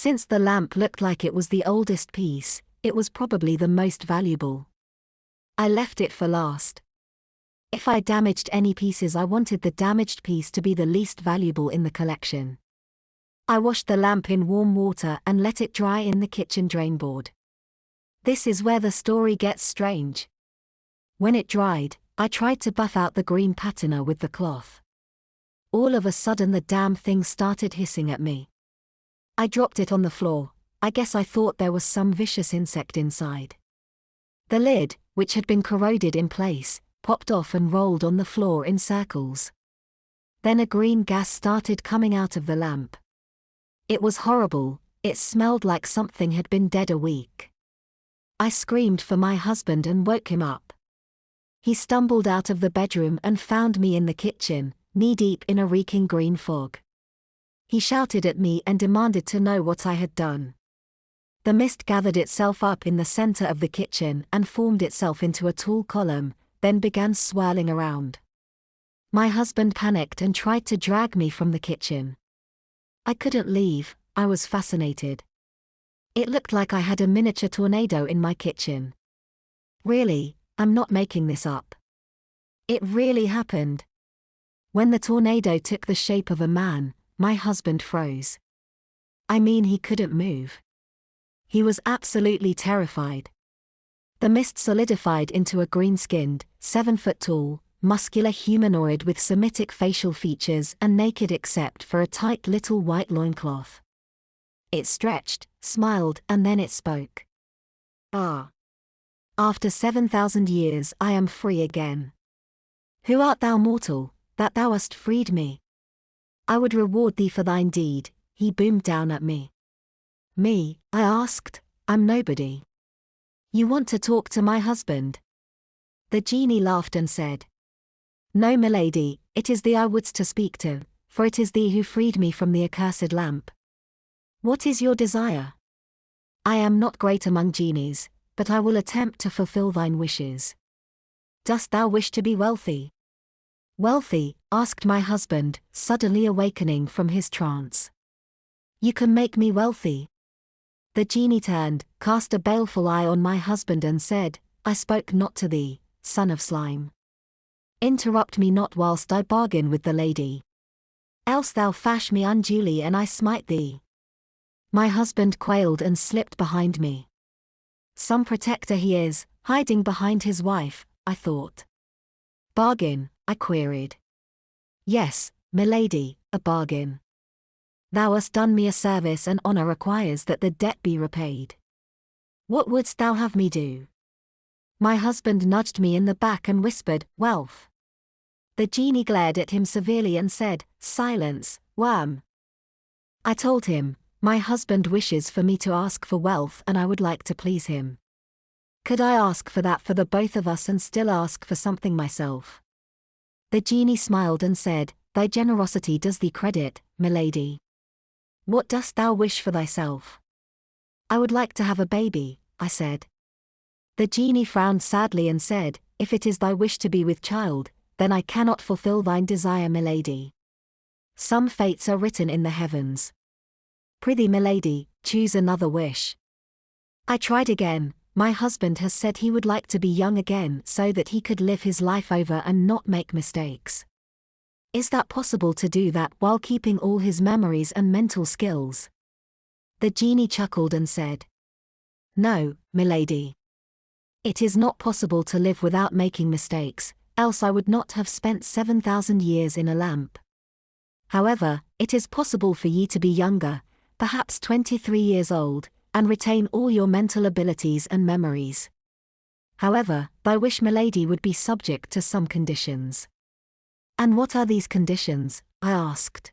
Since the lamp looked like it was the oldest piece, it was probably the most valuable. I left it for last. If I damaged any pieces, I wanted the damaged piece to be the least valuable in the collection. I washed the lamp in warm water and let it dry in the kitchen drainboard. This is where the story gets strange. When it dried, I tried to buff out the green patina with the cloth. All of a sudden the damn thing started hissing at me. I dropped it on the floor. I guess I thought there was some vicious insect inside. The lid, which had been corroded in place, popped off and rolled on the floor in circles. Then a green gas started coming out of the lamp. It was horrible. It smelled like something had been dead a week. I screamed for my husband and woke him up. He stumbled out of the bedroom and found me in the kitchen, knee-deep in a reeking green fog. He shouted at me and demanded to know what I had done. The mist gathered itself up in the center of the kitchen and formed itself into a tall column, then began swirling around. My husband panicked and tried to drag me from the kitchen. I couldn't leave. I was fascinated. It looked like I had a miniature tornado in my kitchen. Really, I'm not making this up. It really happened. When the tornado took the shape of a man, my husband froze. I mean, he couldn't move. He was absolutely terrified. The mist solidified into a green-skinned, 7-foot-tall, muscular humanoid with Semitic facial features and naked except for a tight little white loincloth. It stretched, smiled, and then it spoke. Ah. After 7,000 years I am free again. Who art thou, mortal, that thou hast freed me? I would reward thee for thine deed, he boomed down at me. Me, I asked, I'm nobody. You want to talk to my husband? The genie laughed and said, No, milady, it is thee I wouldst to speak to, for it is thee who freed me from the accursed lamp. What is your desire? I am not great among genies, but I will attempt to fulfill thine wishes. Dost thou wish to be wealthy? Wealthy? Asked my husband, suddenly awakening from his trance. You can make me wealthy. The genie turned, cast a baleful eye on my husband and said, I spoke not to thee, son of slime. Interrupt me not whilst I bargain with the lady. Else thou fash me unduly and I smite thee. My husband quailed and slipped behind me. Some protector he is, hiding behind his wife, I thought. Bargain? I queried. Yes, milady, a bargain. Thou hast done me a service and honor requires that the debt be repaid. What wouldst thou have me do? My husband nudged me in the back and whispered, Wealth. The genie glared at him severely and said, Silence, worm. I told him, my husband wishes for me to ask for wealth and I would like to please him. Could I ask for that for the both of us and still ask for something myself? The genie smiled and said, Thy generosity does thee credit, milady. What dost thou wish for thyself? I would like to have a baby, I said. The genie frowned sadly and said, If it is thy wish to be with child, then I cannot fulfill thine desire, milady. Some fates are written in the heavens. Prithee, milady, choose another wish. I tried again. My husband has said he would like to be young again so that he could live his life over and not make mistakes. Is that possible to do that while keeping all his memories and mental skills? The genie chuckled and said, No, milady. It is not possible to live without making mistakes, else I would not have spent 7,000 years in a lamp. However, it is possible for ye to be younger, perhaps 23 years old, and retain all your mental abilities and memories. However, thy wish, milady, would be subject to some conditions. And what are these conditions? I asked.